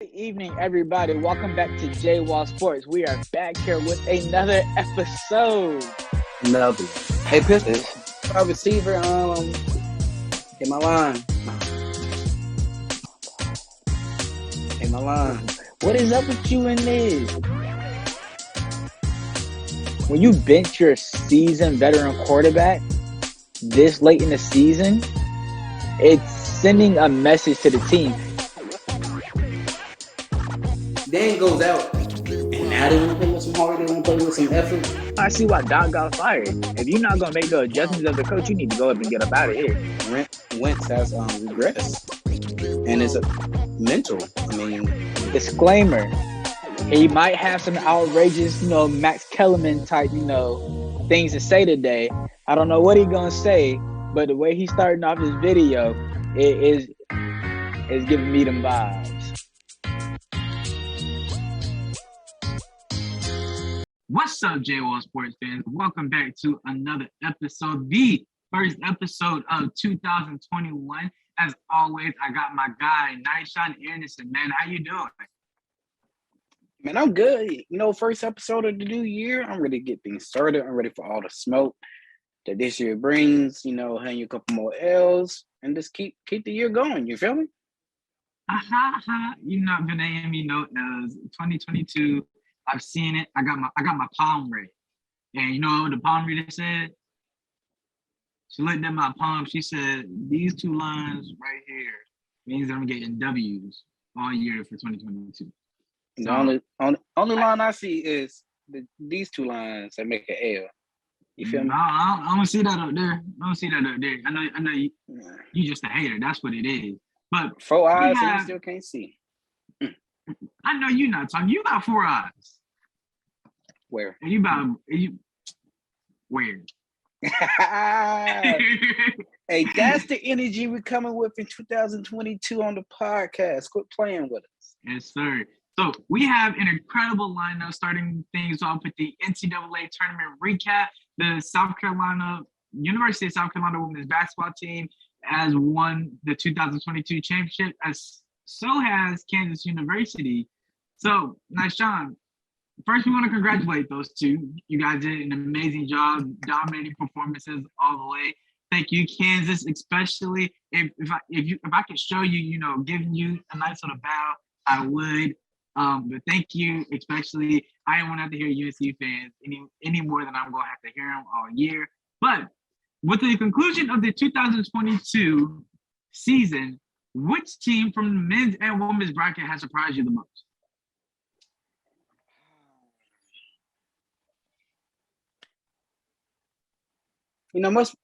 Good evening, everybody. Welcome back to J Wall Sports. We are back here with another episode. Another one. Hey, Pistol, our receiver, hit my line. Hit my line. What is up with you and this? When you bench your seasoned veteran quarterback this late in the season, it's sending a message to the team. Then goes out, and now they want to play with some heart. They want to play with some effort. I see why Doc got fired. If you're not going to make the adjustments of the coach, you need to go up and get up out of here. Wentz has regressed, and it's a mental. Disclaimer. He might have some outrageous, Max Kellerman type, things to say today. I don't know what he's going to say, but the way he's starting off his video is giving me them vibes. What's up, J-Wall Sports fans? Welcome back to another episode, the first episode of 2021. As always, I got my guy, Nyshawn Anderson. Man, how you doing? Man, I'm good. First episode of the new year. I'm ready to get things started. I'm ready for all the smoke that this year brings. Hang a couple more L's and just keep the year going. You feel me? You not been name, as 2022. I've seen it. I got my palm read. And you know what the palm reader said? She looked at my palm. She said, these two lines right here means I'm getting W's all year for 2022. So, the only line I see is these two lines that make an L. You feel me? I don't see that up there. I know you just a hater. That's what it is. But 4 eyes and you still can't see. I know you're not talking. You got 4 eyes. Where? And where? Hey, that's the energy we're coming with in 2022 on the podcast. Quit playing with us. Yes, sir. So we have an incredible lineup starting things off with the NCAA tournament recap. The University of South Carolina women's basketball team has won the 2022 championship, as so has Kansas University. So, Nyshawn, first we want to congratulate those two. You guys did an amazing job, dominating performances all the way. Thank you, Kansas, especially. If I could show you, giving you a nice little bow, I would. But thank you, especially. I don't want to have to hear UNC fans any more than I'm going to have to hear them all year. But with the conclusion of the 2022 season, which team from the men's and women's bracket has surprised you the most?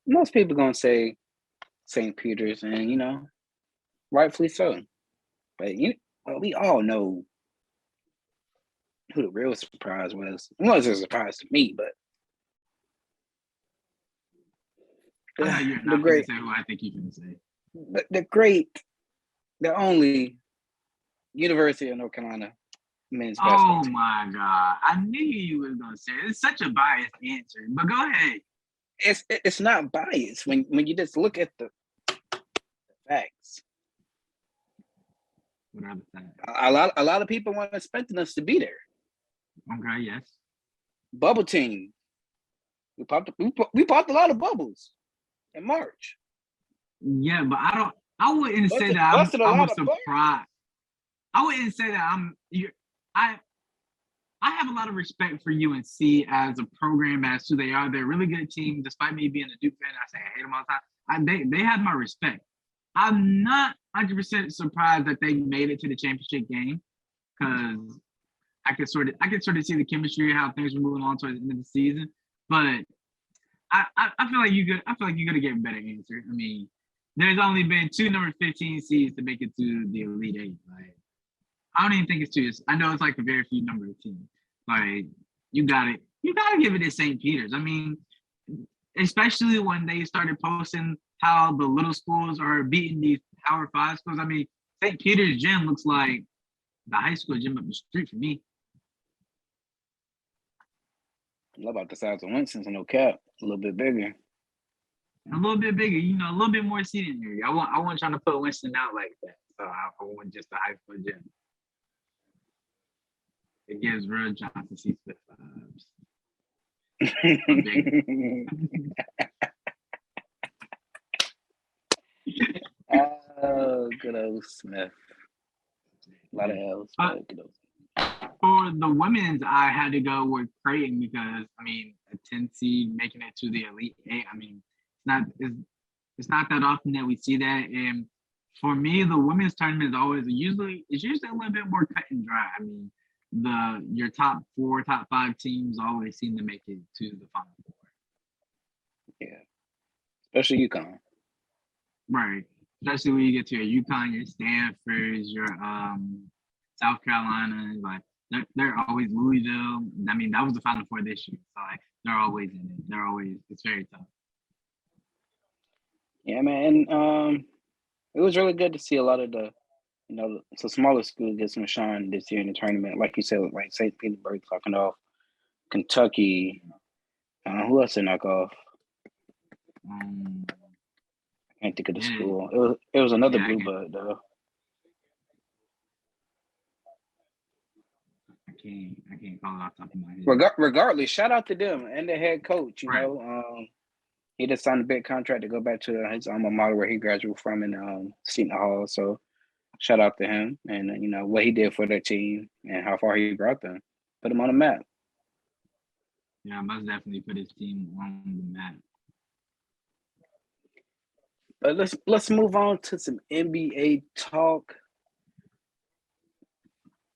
Most people gonna say St. Peter's, and rightfully so. But we all know who the real surprise was. It wasn't a surprise to me, but I know you're not going to say who I think you're going to say. The only University of North Carolina men's basketball team. Oh my God! I knew you were going to say it. It's such a biased answer, but go ahead. It's not biased when you just look at the facts. What are the facts? A lot of people weren't expecting us to be there. Okay, yes. Bubble team. We popped a lot of bubbles in March. Yeah, but I wouldn't say that I'm surprised. I wouldn't say that I have a lot of respect for UNC as a program, as who they are. They're a really good team. Despite me being a Duke fan, I say I hate them all the time. They have my respect. I'm not 100% surprised that they made it to the championship game, because I could sort of see the chemistry, how things were moving on towards the end of the season. But I feel like you're gonna get a better answer. I mean, there's only been 2 number 15 seeds to make it to the Elite Eight. Like, I don't even think it's 2. I know it's like a very few number of teams. Like, you gotta give it to St. Peter's. I mean, especially when they started posting how the little schools are beating these Power 5 schools. I mean, St. Peter's gym looks like the high school gym up the street for me. I love about the size of Winston's, no cap, a little bit bigger. A little bit bigger, a little bit more seating area. I wasn't trying to put Winston out like that. So I want just the high school gym. gives real Johnson C. Smith vibes. Oh, good old Smith. A lot of L's, but good old. For the women's, I had to go with Creighton because a 10 seed making it to the Elite Eight. It's not that often that we see that. And for me, the women's tournament is usually a little bit more cut and dry. Your top 4, top 5 teams always seem to make it to the Final Four. Yeah, especially UConn. Right, especially when you get to your UConn, your Stanfords, your South Carolina. Like they're always Louisville. That was the Final Four this year, so they're always in it. It's very tough. Yeah, man. It was really good to see a lot of the, so smaller schools get some shine this year in the tournament. Like you said, like St. Petersburg knocking off Kentucky. Who else did knock off? I can't think of the school. It was another blue blood though. I can't call it off the top of my head. Regardless, shout out to them and the head coach. Right. He just signed a big contract to go back to his alma mater where he graduated from in Seton Hall. So shout out to him and what he did for their team and how far he brought them, put them on the map. Yeah, must definitely put his team on the map. But let's move on to some NBA talk.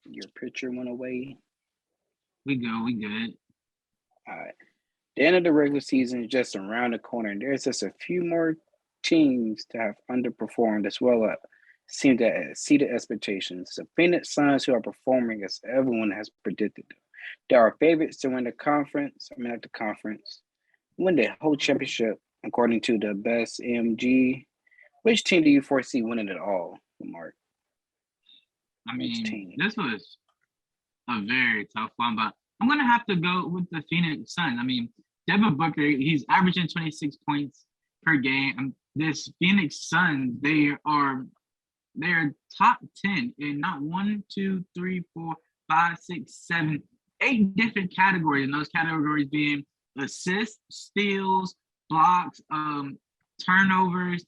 Your picture went away. We good. All right. The end of the regular season is just around the corner, and there's just a few more teams that have underperformed as well seem to exceed expectations. The Phoenix Suns, who are performing as everyone has predicted. They are favorites to win the conference. Win the whole championship, according to the best MG. Which team do you foresee winning it all, Mark? This was a very tough one, but I'm going to have to go with the Phoenix Suns. Devin Booker, he's averaging 26 points per game. This Phoenix Suns, they are top 10 in not 1, 2, 3, 4, 5, 6, 7, 8 different categories. And those categories being assists, steals, blocks, turnovers,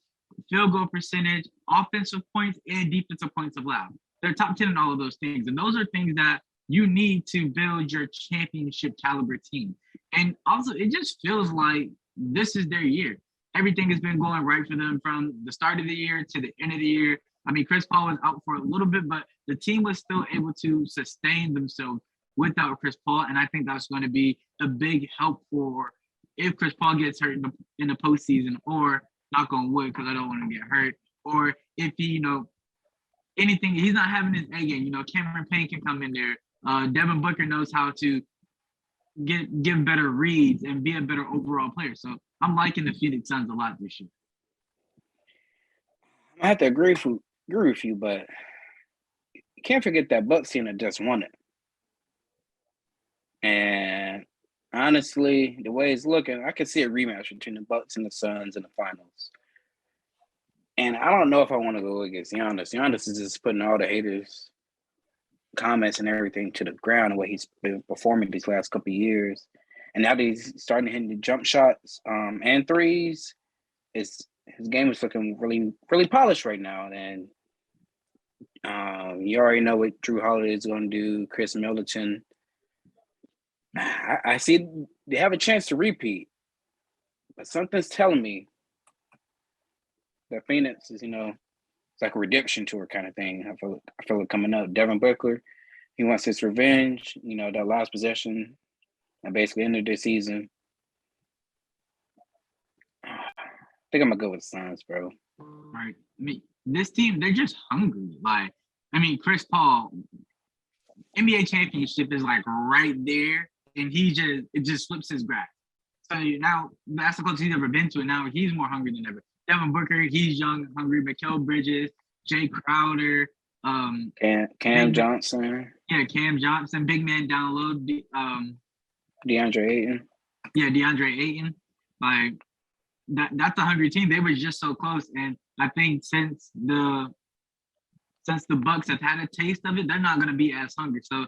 field goal percentage, offensive points, and defensive points allowed. They're top 10 in all of those things. And those are things that you need to build your championship caliber team. And also, it just feels like this is their year. Everything has been going right for them from the start of the year to the end of the year. Chris Paul was out for a little bit, but the team was still able to sustain themselves without Chris Paul. And I think that's going to be a big help for if Chris Paul gets hurt in the postseason, or knock on wood, because I don't want to get hurt, or if he, anything, he's not having his A game. Cameron Payne can come in there. Devin Booker knows how to give better reads and be a better overall player. So I'm liking the Phoenix Suns a lot this year. I have to agree with you, but you can't forget that Bucks team that just won it. And honestly, the way it's looking, I could see a rematch between the Bucks and the Suns in the finals. And I don't know if I want to go against Giannis. Giannis is just putting all the haters' comments and everything to the ground the way he's been performing these last couple of years. And now that he's starting to hit the jump shots and threes, his game is looking really, really polished right now. And you already know what Drew Holiday is going to do, Chris Middleton. I see they have a chance to repeat. But something's telling me that Phoenix is, it's like a redemption tour kind of thing. I feel it coming up. Devin Booker, he wants his revenge. That last possession, and basically ended the season. I think I'm gonna go with the Suns, bro. Right. This team, they're just hungry. Chris Paul, NBA championship is right there, and it just slips his grasp. So now that's the closest he's ever been to it. Now he's more hungry than ever. Devin Booker, he's young, hungry. Mikal Bridges, Jay Crowder, Cam Johnson. Yeah, Cam Johnson, big man down low. DeAndre Ayton. Yeah, DeAndre Ayton. That's a hungry team. They were just so close, and I think since the Bucks have had a taste of it, they're not going to be as hungry. So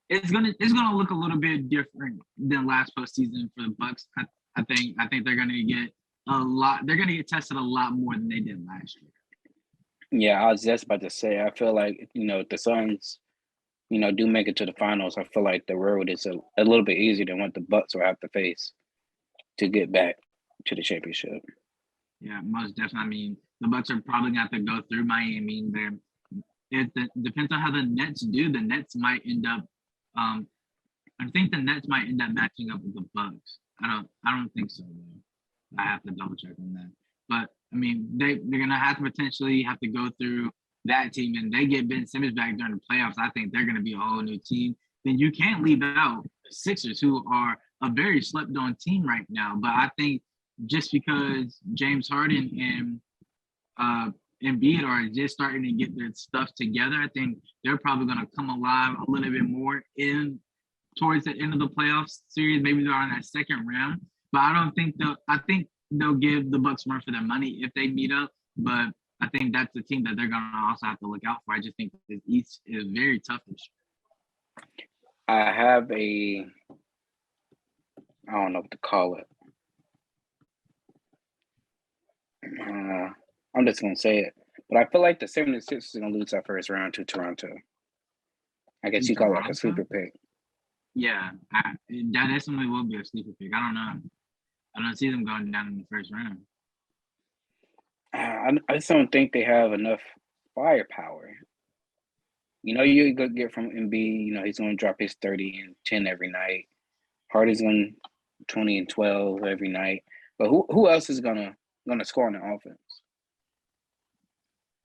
it's gonna look a little bit different than last postseason for the Bucks. I think they're gonna get a lot. They're gonna get tested a lot more than they did last year. Yeah, I was just about to say. I feel like if the Suns, do make it to the finals. I feel like the road is a little bit easier than what the Bucks will have to face to get back to the championship. Yeah, most definitely. I mean, the Bucks are probably gonna have to go through Miami. It depends on how the Nets do. The Nets might end up. I think the Nets might end up matching up with the Bucks. I don't think so though. I have to double check on that. But I mean, they're gonna have to potentially have to go through that team, and they get Ben Simmons back during the playoffs. I think they're gonna be a whole new team. Then you can't leave out the Sixers, who are a very slept-on team right now. But I think just because James Harden and Embiid are just starting to get their stuff together, I think they're probably going to come alive a little bit more towards the end of the playoffs series. Maybe they're on that second round, but I think they'll give the Bucks more for their money if they meet up. But I think that's the team that they're going to also have to look out for. I just think the East is very tough this year. I have I don't know what to call it. I'm just going to say it. But I feel like the 76ers are going to lose that first round to Toronto. I guess you call it like a sleeper pick. Yeah, that definitely will be a sleeper pick. I don't know. I don't see them going down in the first round. I just don't think they have enough firepower. You go get from Embiid, he's going to drop his 30 and 10 every night. Harden's going 20 and 12 every night. But who else is going to score on the offense?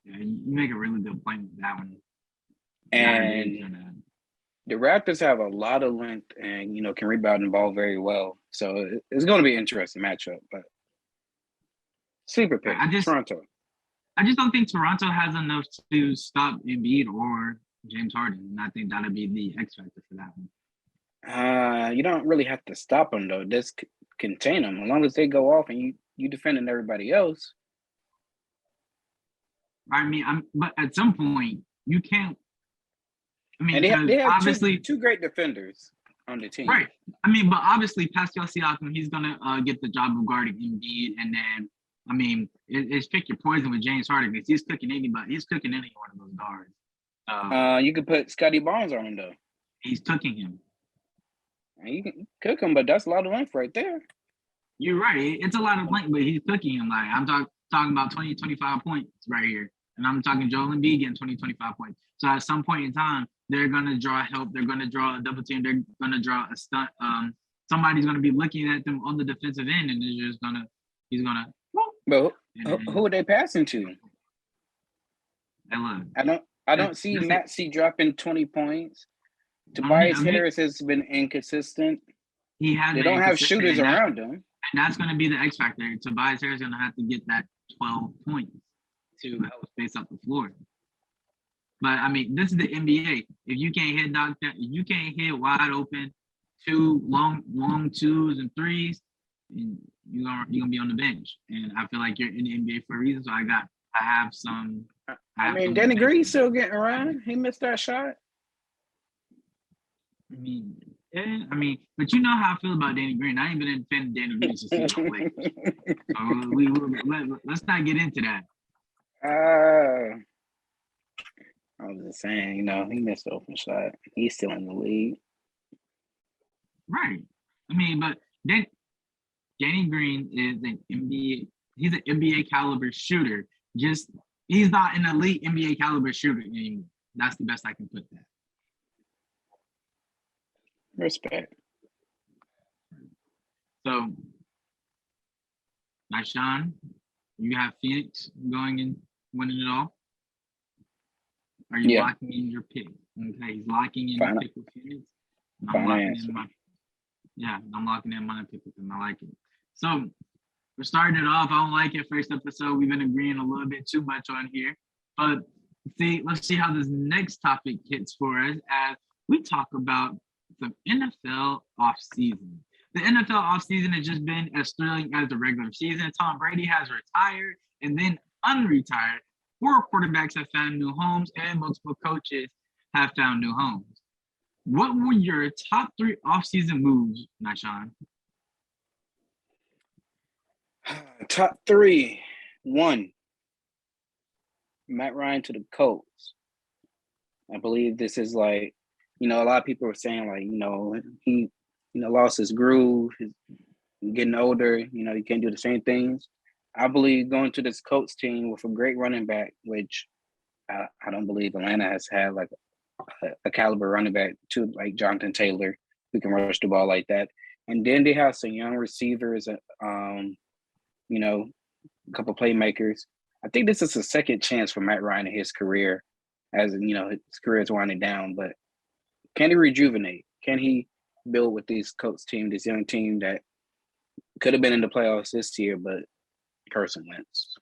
Yeah, you make a really good point with that one. And the Raptors have a lot of length and, can rebound the ball very well. So it's going to be an interesting matchup. But sleeper pick, Toronto. I just don't think Toronto has enough to stop Embiid or James Harden. And I think that'll be the X factor for that one. You don't really have to stop them, though. Just contain them. As long as they go off and you defending everybody else. I mean, but at some point, you can't. I mean, and they have obviously two great defenders on the team. Right. I mean, but obviously, Pascal Siakam, he's going to get the job of guarding Embiid. And then, I mean, it's pick your poison with James Harden because he's cooking anybody. He's cooking any one of those guards. You could put Scotty Barnes on him, though. He's cooking him. And you can cook him, but that's a lot of length right there. You're right. It's a lot of length, but he's cooking him. Like, I'm talking about 20, 25 points right here. And I'm talking Joel Embiid getting 20, 25 points. So at some point in time, they're going to draw help. They're going to draw a double team. They're going to draw a stunt. Somebody's going to be looking at them on the defensive end, and he's going to. But who are they passing to? I don't see Maxey dropping 20 points. Tobias Harris has been inconsistent. They don't have shooters around him. And that's going to be the X factor. Tobias Harris is going to have to get that 12 points to help space up the floor. But I mean, this is the NBA. If you can't hit wide open, two long twos and threes, you're gonna be on the bench. And I feel like you're in the NBA for a reason. So I have some. Danny Green's still getting around. He missed that shot. But you know how I feel about Danny Green. I ain't been a fan of Danny Green since he was so let's not get into that. I was just saying, he missed the open shot. He's still in the league. Right. I mean, but Danny Green is an NBA. He's an NBA caliber shooter. Just he's not an elite NBA caliber shooter anymore. That's the best I can put that. Respect. So, Sean, you have Phoenix going and winning it all? Are you locking in your pick? Okay, he's locking in your pick with Phoenix. I'm locking in my pick with him. I like it. So, we're starting it off. I don't like it. First episode, we've been agreeing a little bit too much on here. But let's see how this next topic hits for us as we talk about the NFL offseason. The NFL offseason has just been as thrilling as the regular season. Tom Brady has retired and then unretired. 4 quarterbacks have found new homes, and multiple coaches have found new homes. What were your top 3 offseason moves, Nyshawn? Top 3. 1, Matt Ryan to the Colts. I believe this is like, a lot of people are saying like, he, lost his groove. He's getting older. He can't do the same things. I believe going to this Colts team with a great running back, which I don't believe Atlanta has had like a caliber running back to like Jonathan Taylor who can rush the ball like that. And then they have some young receivers, a couple playmakers. I think this is a second chance for Matt Ryan in his career, as his career is winding down. But can he rejuvenate? Can he build with these Colts team, this young team that could have been in the playoffs this year, but Carson Wentz.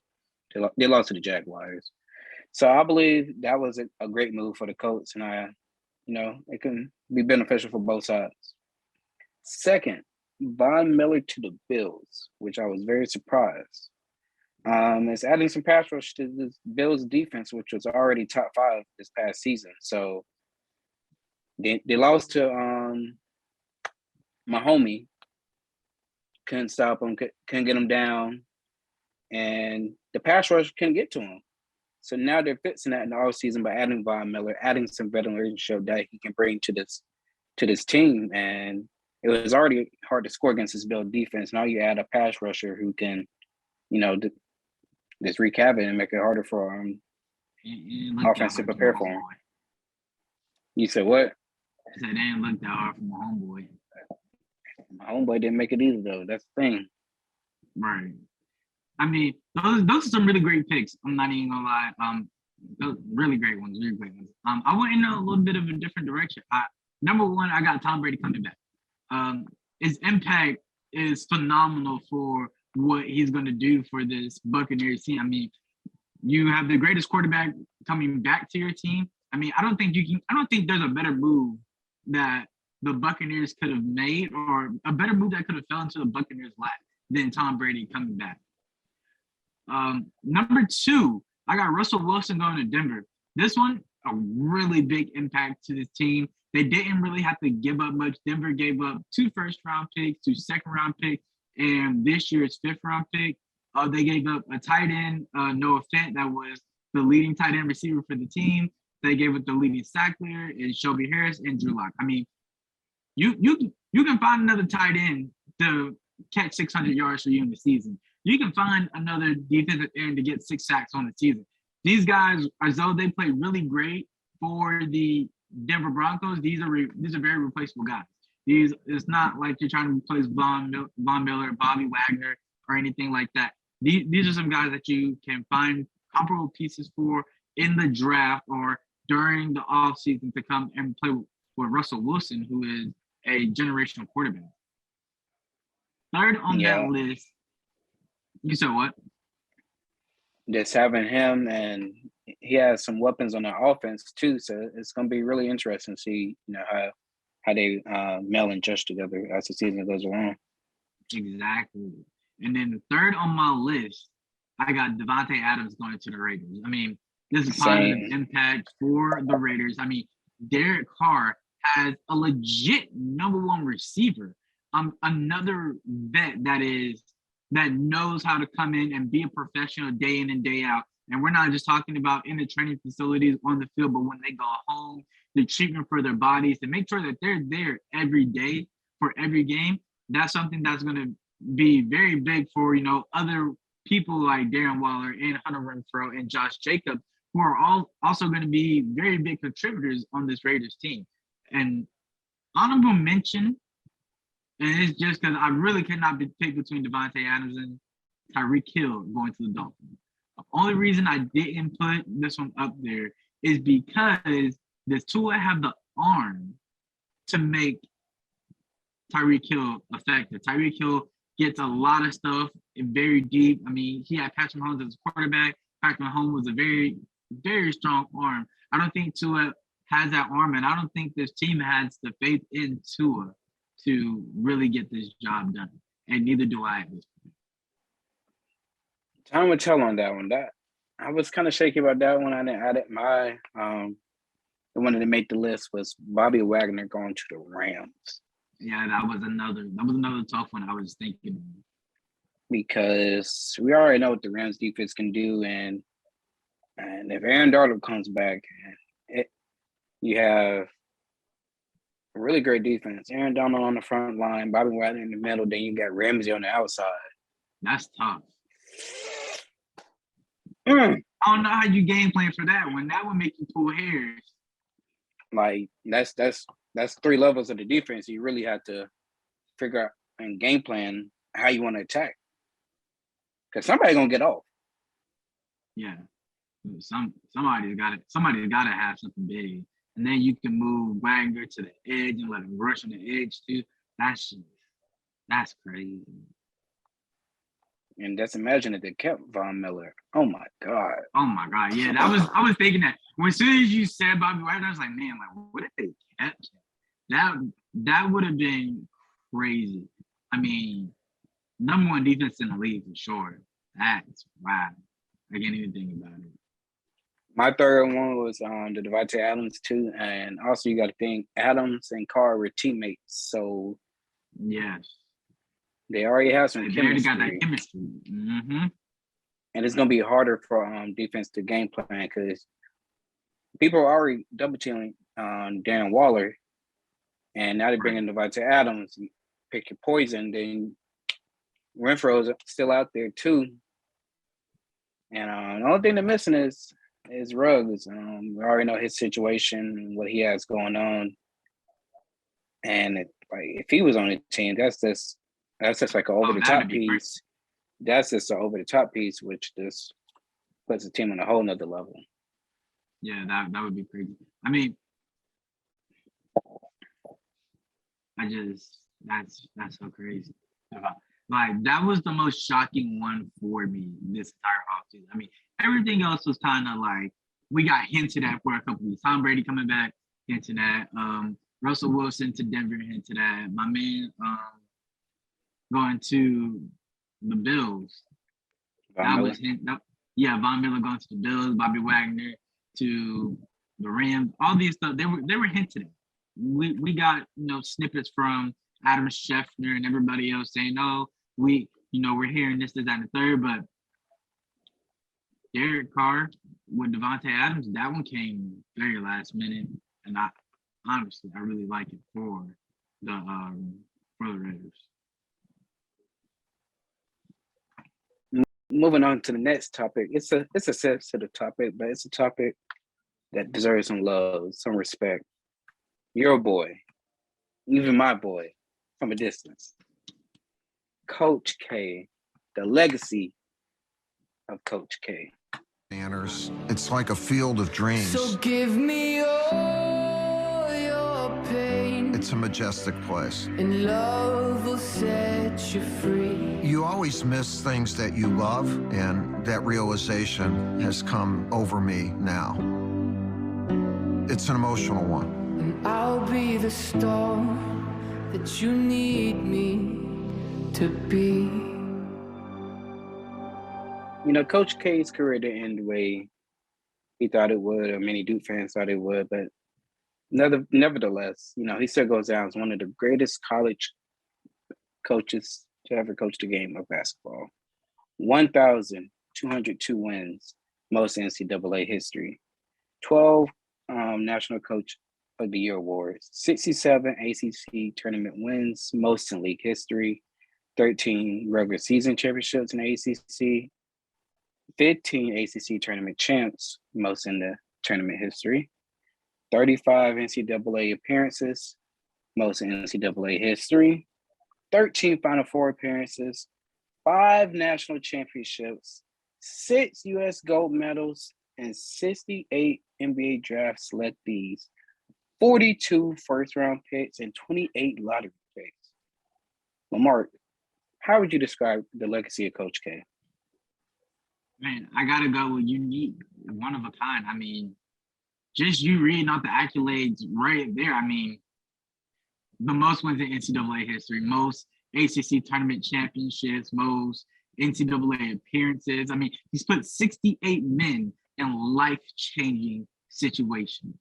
They lost to the Jaguars. So I believe that was a great move for the Colts, and it can be beneficial for both sides. Second, Von Miller to the Bills, which I was very surprised. It's adding some pass rush to the Bills defense, which was already top 5 this past season. So they lost to my homie. Couldn't stop him, couldn't get him down, and the pass rush couldn't get to him. So now they're fixing that in the offseason by adding Von Miller, adding some veteranship that he can bring to this team. And it was already hard to score against this Bill defense. Now you add a pass rusher who can, just wreak havoc and make it harder for offense to prepare for him. You said what? I said they didn't look that hard for my homeboy. My homeboy didn't make it either, though. That's the thing. Right. I mean, those are some really great picks. I'm not even gonna lie. Those really great ones, really great ones. I went in a little bit of a different direction. Number 1, I got Tom Brady coming back. His impact is phenomenal for what he's gonna do for this Buccaneers team. I mean, you have the greatest quarterback coming back to your team. I mean, I don't think there's a better move that the Buccaneers could have made, or a better move that could have fell into the Buccaneers' lap than Tom Brady coming back. Number 2, I got Russell Wilson going to Denver. This one, a really big impact to this team. They didn't really have to give up much. Denver gave up 2 first-round picks, 2 second-round picks, and this year's 5th-round pick. They gave up a tight end, Noah Fant, that was the leading tight end receiver for the team. They gave up the leading sack leader, and Shelby Harris and Drew Lock. I mean, you can find another tight end to catch 600 yards for you in the season. You can find another defensive end to get 6 sacks on the season. These guys, as though they play really great for the Denver Broncos, these are very replaceable guys. It's not like you're trying to replace Von Miller, Bobby Wagner, or anything like that. These are some guys that you can find comparable pieces for in the draft or during the offseason to come and play with Russell Wilson, who is a generational quarterback. Third on that list, you said what? Just having him, and he has some weapons on the offense too. So it's going to be really interesting to see, how they meld and judge together as the season goes along. Exactly. And then the third on my list, I got Devontae Adams going to the Raiders. I mean, this is a positive impact for the Raiders. I mean, Derek Carr has a legit number 1 receiver. Another vet that knows how to come in and be a professional day in and day out. And we're not just talking about in the training facilities on the field, but when they go home, the treatment for their bodies, to make sure that they're there every day for every game. That's something that's going to be very big for, other people like Darren Waller and Hunter Renfrow and Josh Jacobs, who are all also going to be very big contributors on this Raiders team. And honorable mention, and it's just because I really cannot pick between Devontae Adams and Tyreek Hill going to the Dolphins. The only reason I didn't put this one up there is because the Tua have the arm to make Tyreek Hill effective. Tyreek Hill gets a lot of stuff very deep. I mean, he had Patrick Mahomes as a quarterback. Patrick Mahomes was a very, very strong arm. I don't think Tua has that arm, and I don't think this team has the faith in Tua to really get this job done. And neither do I at this point. Time will tell on that one. I was kind of shaky about that one. I didn't add it my the one that made the list was Bobby Wagner going to the Rams. Yeah, that was another tough one I was thinking. Because we already know what the Rams defense can do, and if Aaron Donald comes back, you have a really great defense. Aaron Donald on the front line, Bobby Wagner in the middle, then you got Ramsey on the outside. That's tough. I don't know how you game plan for that one. That would make you pull hairs. Like that's 3 levels of the defense. You really have to figure out and game plan how you want to attack. Because somebody's gonna get off. Yeah. Somebody's gotta have something big. And then you can move Wagner to the edge and let him rush on the edge too. That's crazy. And just imagine if they kept Von Miller. Oh my God. Yeah, I was thinking that. As soon as you said Bobby Wagner, I was like, man, like, what if they kept him? That would have been crazy. I mean, number 1 defense in the league for sure. That's wow. I can't even think about it. My third one was the Devontae Adams too, and also you got to think Adams and Carr were teammates, so yes, they already have some chemistry. They already got that chemistry, and it's gonna be harder for defense to game plan because people are already double teaming Darren Waller, and now they're bringing Devontae Adams. Pick your poison. Then Renfro's still out there too, and the only thing they're missing is Ruggs. We already know his situation and what he has going on. And if he was on the team, that's just like an over the top piece. That's just an over the top piece, which just puts the team on a whole nother level. Yeah, that would be crazy. I mean, that's so crazy. Like that was the most shocking one for me this entire offseason. I mean, everything else was kind of like we got hinted at for a couple weeks. Tom Brady coming back, hinted at. Russell Wilson to Denver, hinted at. My man going to the Bills. Von Miller going to the Bills. Bobby Wagner to the Rams. All these stuff they were hinted at. We got snippets from Adam Schefter and everybody else saying, "Oh, we're hearing this, that, and the third." But Derek Carr with Devontae Adams, that one came very last minute, and I really like it for the Raiders. Moving on to the next topic, it's a sensitive topic, but it's a topic that deserves some love, some respect. Your boy, even my boy, from a distance, Coach K, the legacy of Coach K. It's like a field of dreams. So give me all your pain. It's a majestic place. And love will set you free. You always miss things that you love, and that realization has come over me now. It's an emotional one. And I'll be the storm that you need me to be. Coach K's career didn't end the way he thought it would, or many Duke fans thought it would, but nevertheless, he still goes down as one of the greatest college coaches to ever coach the game of basketball. 1,202 wins, most NCAA history. 12 National Coach of the Year awards. 67 ACC tournament wins, most in league history. 13 regular season championships in the ACC. 15 ACC tournament champs, most in the tournament history. 35 NCAA appearances, most in NCAA history. 13 Final Four appearances, 5 national championships, 6 U.S. gold medals, and 68 NBA draft selectees, 42 first-round picks, and 28 lottery picks. Lamar, how would you describe the legacy of Coach K? Man, I gotta go with unique, one of a kind. I mean, just you reading out the accolades right there. I mean, the most wins in NCAA history, most ACC tournament championships, most NCAA appearances. I mean, he's put 68 men in life-changing situations.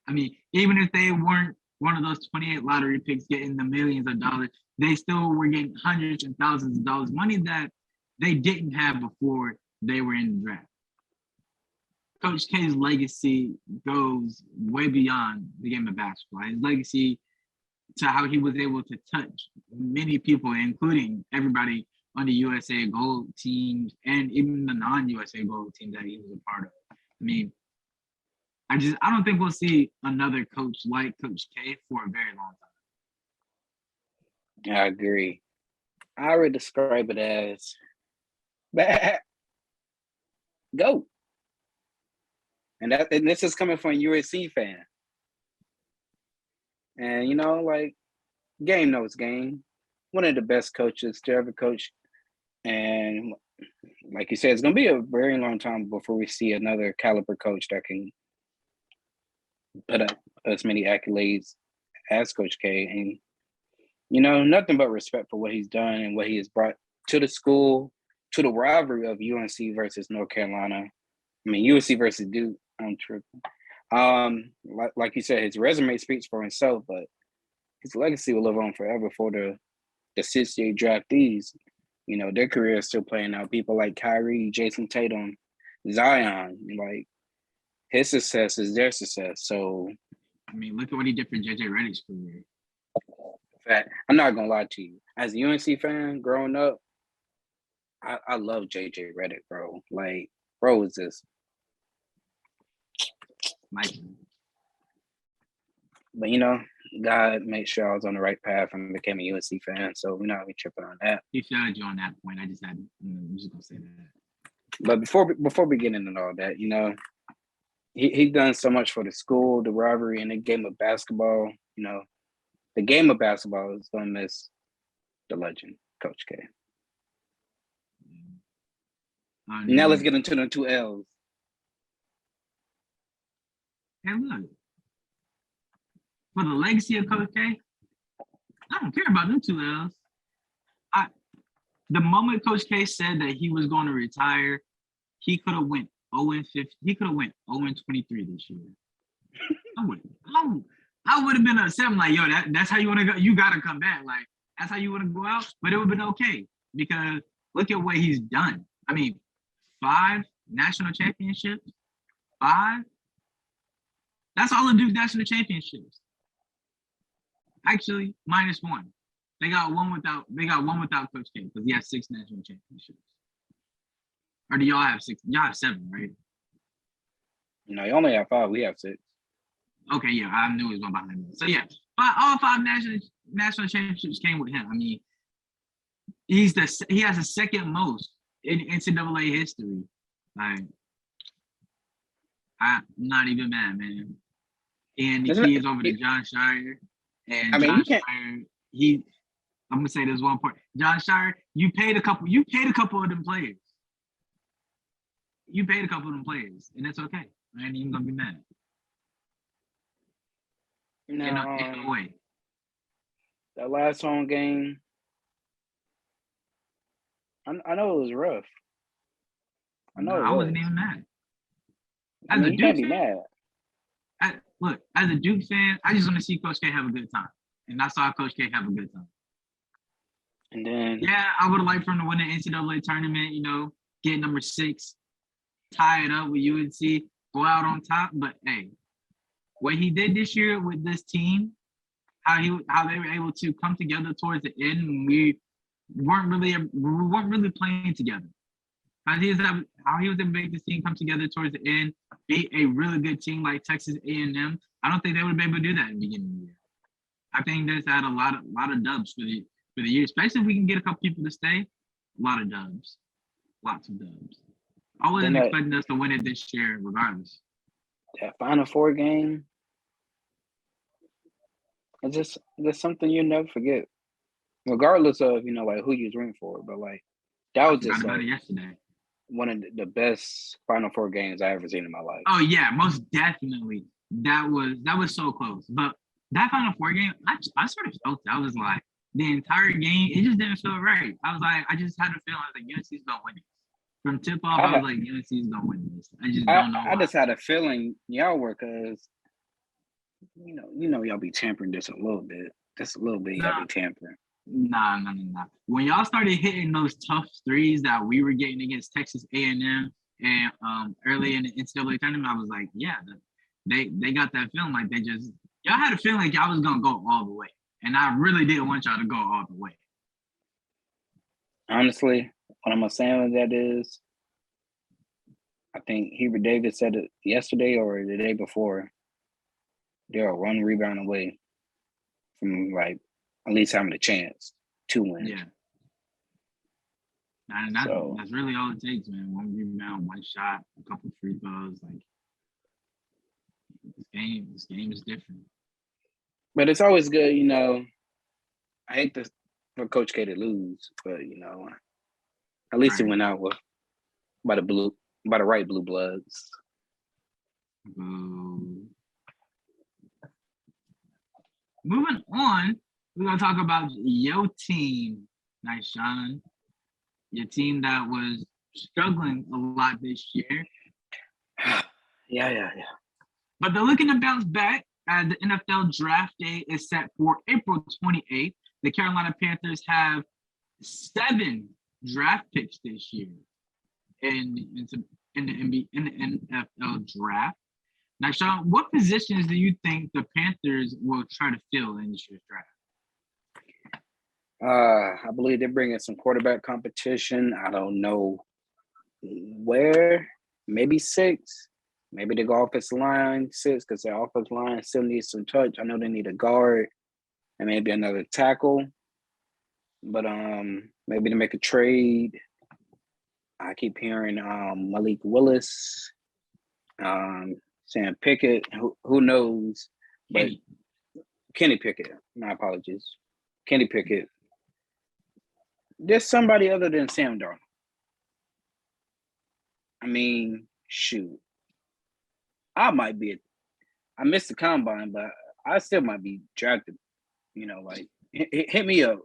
I mean, even if they weren't one of those 28 lottery picks getting the millions of dollars, they still were getting hundreds and thousands of dollars, money that they didn't have before they were in the draft. Coach K's legacy goes way beyond the game of basketball. His legacy to how he was able to touch many people, including everybody on the USA Gold teams and even the non-USA Gold team that he was a part of. I mean, I don't think we'll see another coach like Coach K for a very long time. I agree. I would describe it as GOAT. And this is coming from a USC fan. And, you know, like, game knows game. One of the best coaches to ever coach. And like you said, it's going to be a very long time before we see another caliber coach that can put up as many accolades as Coach K. And, you know, nothing but respect for what he's done and what he has brought to the school, to the rivalry of UNC versus North Carolina. I mean, UNC versus Duke. I'm tripping. Like you said, his resume speaks for himself, but his legacy will live on forever for the 68 draftees. You know, their career is still playing out. People like Kyrie, Jason Tatum, Zion, like, his success is their success. So, I mean, look at what he did for JJ Redick's career. In fact, I'm not gonna lie to you. As a UNC fan, growing up, I love JJ Redick, bro. Like, bro is just Mike. But, you know, God made sure I was on the right path and became a UNC fan. So we're not really tripping on that. He showed you on that point. I'm just gonna say that. But before we get into all that, you know, he's done so much for the school, the rivalry, and the game of basketball. You know, the game of basketball is gonna miss the legend, Coach K. Now let's get into the 2 L's. Hey, look. For the legacy of Coach K, I don't care about them 2 L's. The moment Coach K said that he was going to retire, he could have went 0-50. He could have went 0-23 this year. I would have been upset. I'm like, yo, that's how you want to go. You got to come back. Like, that's how you want to go out. But it would have been okay because look at what he's done. I mean, 5 national championships. 5. That's all the Duke national championships. Actually, -1. They got one without Coach K because he has 6 national championships. Or do y'all have 6? Y'all have 7, right? No, you only have 5. We have 6. Okay, yeah, I knew he was one behind me. So yeah, all 5 national championships came with him. I mean, he has the second most in NCAA history. Like, I'm not even mad, man. And the key is over to John Shire. And John Shire, I'm gonna say this one part. John Shire, you paid a couple of them players. You paid a couple of them players, and that's okay. I ain't even gonna be mad. No, in no way. That last home game, I know it was rough. I wasn't even mad. You can't be mad. Look, as a Duke fan, I just want to see Coach K have a good time. And I saw Coach K have a good time. And then... Yeah, I would have liked for him to win the NCAA tournament, you know, get number 6, tie it up with UNC, go out on top. But, hey, what he did this year with this team, how they were able to come together towards the end when we weren't really playing together. How he was able to make this team come together towards the end, beat a really good team like Texas A&M. I don't think they would be able to do that in the beginning of the year. I think there's had a lot of dubs for the year, especially if we can get a couple people to stay. A lot of dubs, lots of dubs. I wasn't expecting us to win it this year, regardless. That Final Four game, it's just something you never forget, regardless of, you know, like who you're rooting for. But like that was just like yesterday. One of the best Final Four games I ever seen in my life. Oh yeah, most definitely. That was so close. But that Final Four game, I sort of felt that. I was like, the entire game, it just didn't feel right. I was like, I just had a feeling like UNC's gonna win it. From tip off, I was like, UNC's gonna win this. I just don't know why. I just had a feeling y'all were, because y'all be tampering just a little bit. Just a little bit, y'all be tampering. Nah. When y'all started hitting those tough threes that we were getting against Texas A&M and early in the NCAA tournament, I was like, yeah, they got that feeling like y'all had a feeling like y'all was gonna go all the way, and I really didn't want y'all to go all the way. Honestly, what I'm saying with that is, I think Hubert Davis said it yesterday or the day before. They're one rebound away from like at least having a chance to win. Yeah. And that's really all it takes, man. One rebound, one shot, a couple free throws. Like this game is different. But it's always good, I hate for Coach K to lose, but at least he went out by the right blue bloods. Moving on, we're gonna talk about your team, Nice Sean. Your team that was struggling a lot this year. Yeah. But they're looking to bounce back as the NFL draft day is set for April 28th. The Carolina Panthers have 7 draft picks this year in the NFL draft. Now, Sean, what positions do you think the Panthers will try to fill in this year's draft? I believe they're bringing some quarterback competition. I don't know where. Maybe 6. Maybe they go offensive line 6 because their offensive line still needs some touch. I know they need a guard and maybe another tackle. But maybe to make a trade. I keep hearing Malik Willis, Sam Pickett. Who knows? But Kenny Pickett. My apologies. Kenny Pickett. There's somebody other than Sam Darnold. I mean, shoot. I missed the combine, but I still might be drafted. Like hit me up.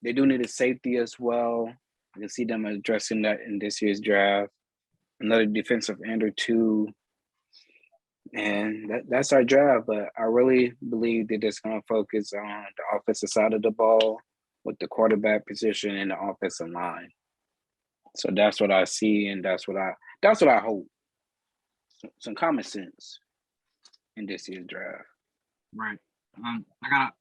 They do need a safety as well. You can see them addressing that in this year's draft. Another defensive end or 2. And that's our draft, but I really believe they're just going to focus on the offensive side of the ball with the quarterback position and the offensive line. So that's what I see, and that's what I hope. Some common sense in this year's draft. Right. I got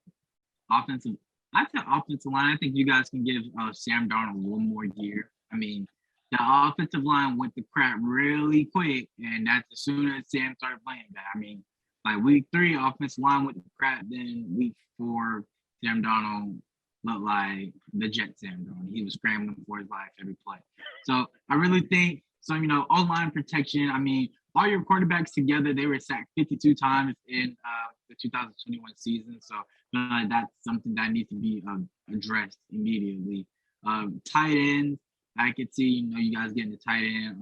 offensive. I said offensive line. I think you guys can give Sam Darnold one more year. I mean, the offensive line went to crap really quick, and that's as soon as Sam started playing that. I mean, like week 3, offensive line went to crap. Then week 4, Sam Darnold looked like the Jet Sam Darnold. He was scrambling for his life every play. So I really think O-line protection. I mean, all your quarterbacks together, they were sacked 52 times in the 2021 season. So that's something that needs to be addressed immediately. Tight ends. I could see, you guys getting the tight end.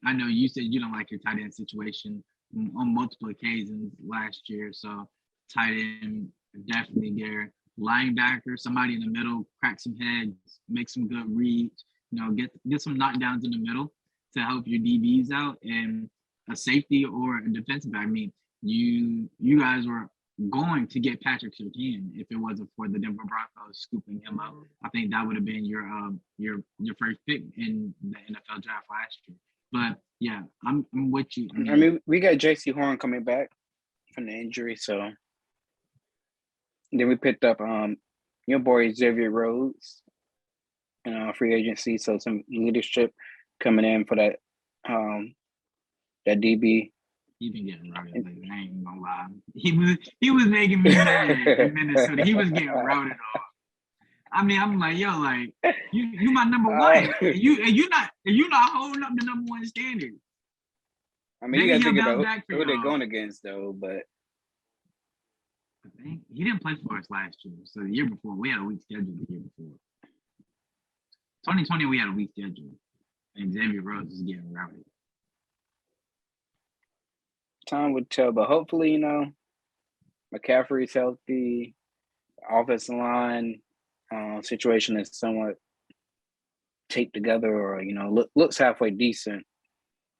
I know you said you don't like your tight end situation on multiple occasions last year. So tight end definitely there. Linebacker, somebody in the middle, crack some heads, make some good reads. Get some knockdowns in the middle to help your DBs out, and a safety or a defensive back. I mean, you guys were going to get Patrick Surtain if it wasn't for the Denver Broncos scooping him up. I think that would have been your first pick in the NFL draft last year. But yeah, I'm with you. I mean, we got J.C. Horn coming back from the injury, so then we picked up your boy Xavier Rhodes in free agency, so some leadership coming in for that that DB. He been getting routed lately. I ain't gonna lie. He was making me mad in Minnesota. He was getting routed off. I mean, I'm like, yo, like you my number one. And you not holding up the number 1 standard. I mean, you gotta think about who they're going against though, but he didn't play for us last year. So the year before, we had a weak schedule the year before. 2020, we had a weak schedule. And Xavier Rhodes is getting routed. Time would tell, but hopefully, McCaffrey's healthy. Offensive line situation is somewhat taped together, or looks halfway decent,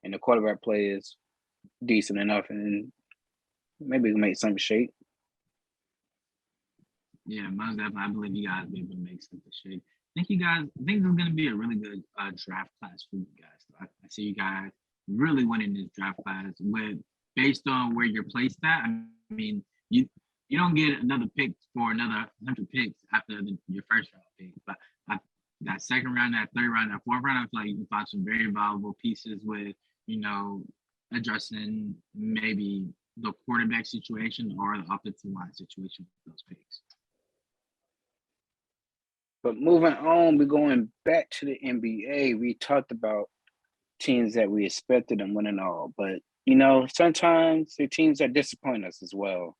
and the quarterback play is decent enough, and maybe we can make something shake. Yeah, most definitely. I believe you guys will be able to make something shake. I think this is going to be a really good draft class for you guys. I see you guys really winning this draft class based on where you're placed at. I mean, you don't get another pick for another 100 picks after your first round pick, but that second round, that third round, that fourth round, I feel like you can find some very valuable pieces with, addressing maybe the quarterback situation or the offensive line situation with those picks. But moving on, we're going back to the NBA. We talked about teams that we expected them winning all, but sometimes the teams that disappoint us as well.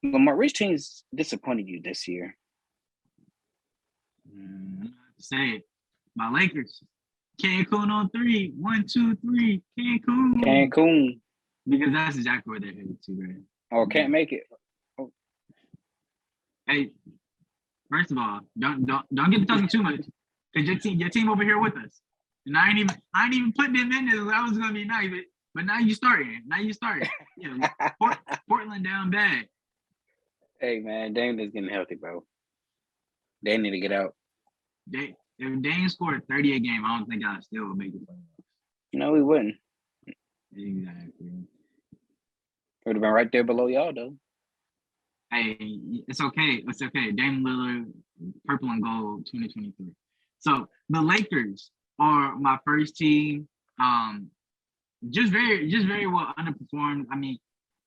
Lamar, which teams disappointed you this year? Say it. My Lakers. Cancun on 3. 1, 2, 3. Cancun. Because that's exactly where they're headed to, right? Or can't make it. Oh. Hey, first of all, don't get to talking too much. Cause your team over here with us. And I ain't even putting them in there. That was gonna be nice, but now you starting. Yeah, Portland down bad. Hey man, Dame is getting healthy, bro. They need to get out. If Dame scored 30 a game, I don't think I still would make it. No, we wouldn't. Exactly. Would have been right there below y'all though. Hey, it's okay. It's okay. Dame Lillard, purple and gold, 2023. So the Lakers are my first team. Just very well underperformed. I mean,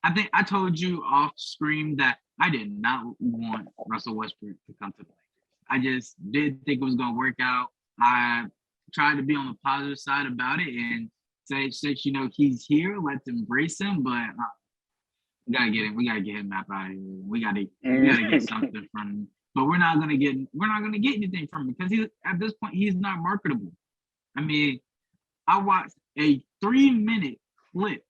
I think I told you off screen that I did not want Russell Westbrook to come to the Lakers. I just didn't think it was going to work out. I tried to be on the positive side about it and say, he's here, let's embrace him. But we gotta get him. We gotta get him up out of here. We gotta get something from him. But we're not gonna get anything from him because at this point he's not marketable. I mean, I watched a 3-minute clip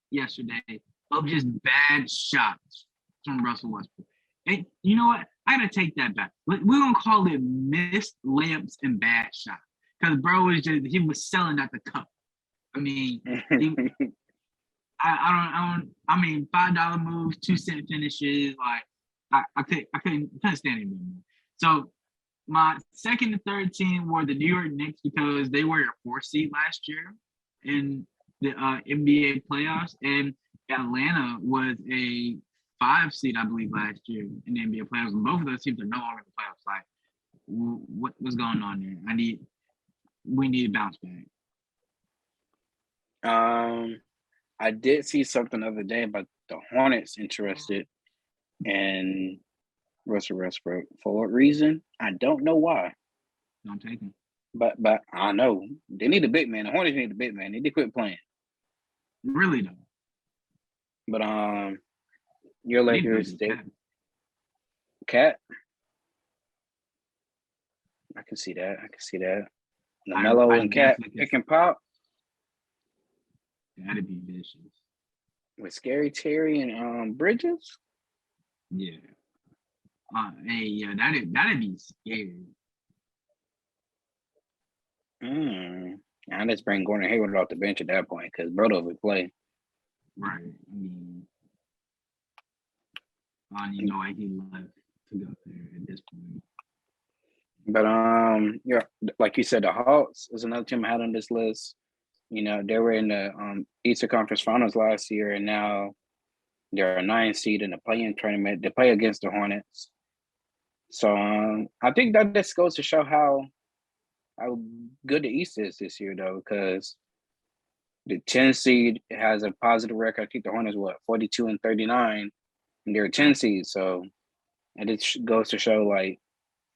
yesterday of just bad shots from Russell Westbrook. And you know what? I gotta take that back. We're gonna call it missed layups and bad shots. Because bro he was selling at the cup. I mean, I mean, $5 moves, 2-cent finishes. Like I couldn't stand it anymore. So my second and third team were the New York Knicks because they were a 4 seed last year in the NBA playoffs, and Atlanta was a 5 seed, I believe, last year in the NBA playoffs. And both of those teams are no longer in the playoffs. Like, what's going on there? We need a bounce back. I did see something the other day about the Hornets interested in Russell Westbrook. For what reason? I don't know why. Don't take him. But I know they need a big man. The Hornets need a big man. They need to quit playing. Really though. But your Lakers, Cat. I can see that. LaMelo and Cat pick and pop. That'd be vicious. With Scary Terry and Bridges? Yeah. That'd be scary. I just bring Gordon Hayward off the bench at that point because Brodo would play. Right. I mean, I don't even know why he left to go there at this point. But yeah, like you said, the Hawks is another team I had on this list. They were in the Eastern Conference Finals last year, and now they're a 9 seed in the play-in tournament. They play against the Hornets. So I think that just goes to show how good the East is this year, though, because the 10 seed has a positive record. I think the Hornets, 42-39, and they're a 10 seed. So it goes to show, like,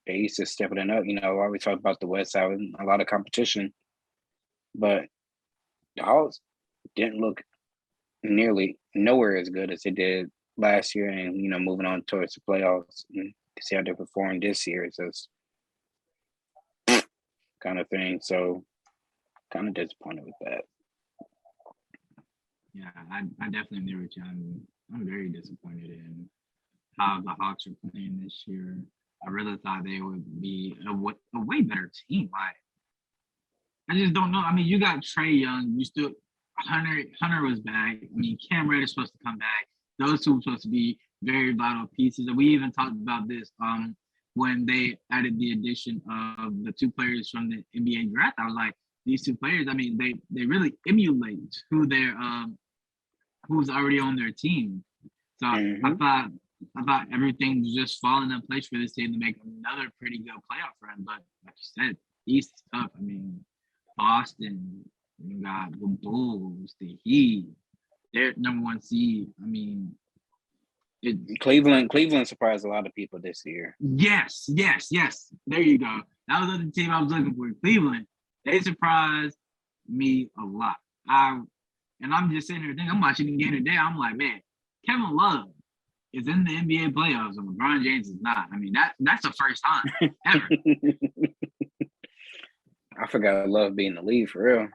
the East is stepping it up. I always talk about the West having a lot of competition. But the Hawks didn't look nearly nowhere as good as they did last year, and moving on towards the playoffs and to see how they perform this year is just kind of thing. So kind of disappointed with that. Yeah, I definitely agree with you. I'm very disappointed in how the Hawks are playing this year. I really thought they would be a way better team. I just don't know. I mean, you got Trey Young. You still Hunter was back. I mean, Cam Reddish supposed to come back. Those two were supposed to be very vital pieces. And we even talked about this when they added the addition of the two players from the NBA draft. I was like, these two players, I mean, they really emulate who's already on their team. So I thought everything was just falling in place for this team to make another pretty good playoff run. But like you said, East is tough. I mean, Boston, you got the Bulls, the Heat, they're number one seed. I mean, Cleveland surprised a lot of people this year. Yes. There you go. That was the team I was looking for. Cleveland, they surprised me a lot. And I'm just sitting here thinking, I'm watching the game today. I'm like, man, Kevin Love is in the NBA playoffs and LeBron James is not. I mean, that's the first time ever. I forgot Love being the lead for real.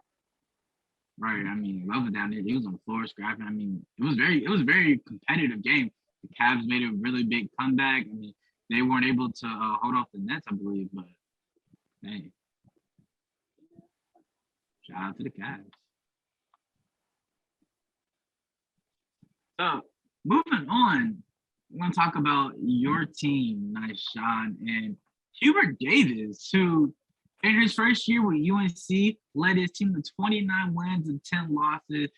Right. I mean, Love was down there. He was on the floor scrapping. I mean, it was a very competitive game. The Cavs made a really big comeback. I mean, they weren't able to hold off the Nets, I believe, but hey, shout out to the Cavs. So moving on, we're gonna talk about your team, nice Sean, and Hubert Davis, who in his first year with UNC led his team to 29 wins and 10 losses.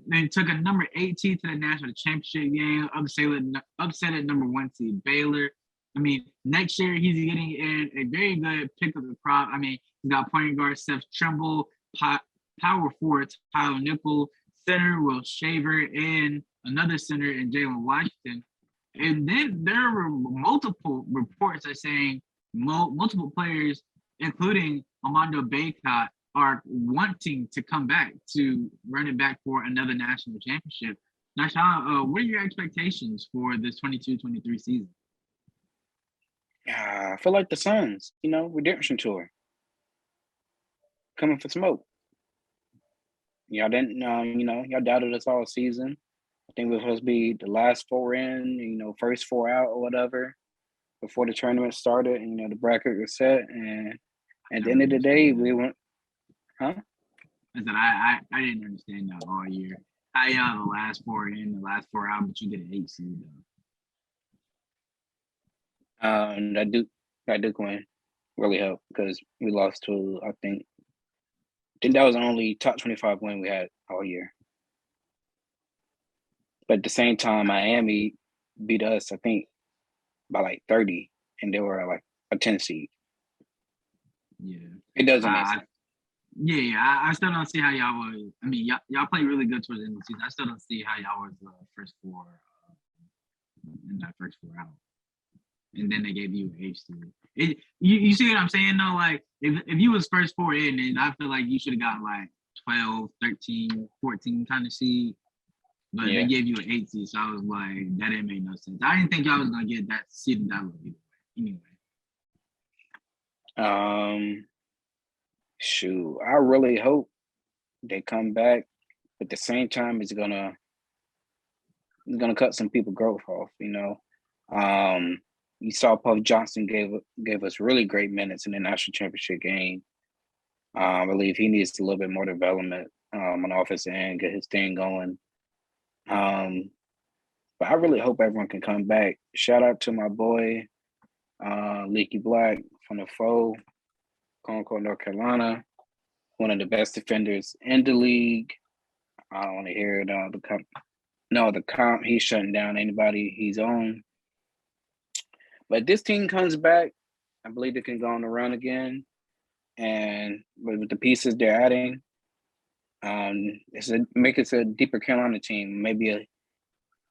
They took a number 18 to the national championship game, upset at number 1 seed Baylor. I mean, next year he's getting in a very good pick of the crop. I mean, he's got point guard Seth Trimble, power forward Tyler Nickel, center Will Shaver, and another center in Jalen Washington. And then there were multiple reports that saying multiple players, including Armando Bacot, are wanting to come back to run it back for another national championship. Now, Sean, what are your expectations for this 22-23 season? I feel like the Suns, redemption tour. Coming for smoke. Y'all didn't, y'all doubted us all season. I think we're supposed to be the last 4 in, first 4 out or whatever before the tournament started. And, the bracket was set. And at the end of the day, we went, huh? I said, I didn't understand that all year. How y'all the last 4 in, the last 4 out, but you get an 8 seed though. That Duke win really helped because we lost to, I think that was the only top 25 win we had all year. But at the same time, Miami beat us, I think, by like 30, and they were like a 10 seed. Yeah. It doesn't make sense. Yeah, I still don't see how y'all was. I mean, y'all played really good towards the end of the season. I still don't see how y'all was the first 4 in that first 4 out. And then they gave you an H seed. You see what I'm saying though? Like if you was first 4 in, then I feel like you should have got like 12, 13, 14 kind of seed. But they gave you an 8 seed, so I was like, that didn't make no sense. I didn't think y'all was gonna get that seed that low either way. Anyway. Shoot, I really hope they come back. But at the same time, it's gonna cut some people growth off. You saw Puff Johnson gave us really great minutes in the national championship game. I believe he needs a little bit more development on the offensive end, get his thing going. But I really hope everyone can come back. Shout out to my boy, Leaky Black from the Foe, Concord, North Carolina, one of the best defenders in the league. I don't want to hear it. The comp, he's shutting down anybody he's on. But this team comes back, I believe they can go on the run again. And with the pieces they're adding, make it a deeper Carolina team, maybe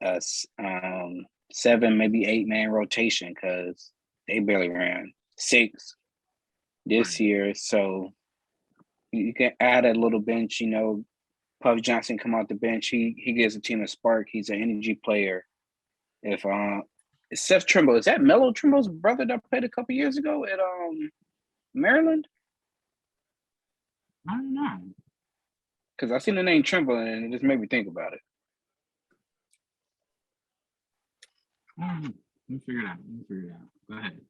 a 7, maybe 8-man rotation because they barely ran 6 this year. So you can add a little bench, Puff Johnson come out the bench. He gives the team a spark. He's an energy player. If Seth Trimble, is that Melo Trimble's brother that played a couple years ago at Maryland? I don't know. Because I seen the name Trimble and it just made me think about it. Let me figure it out. Go ahead.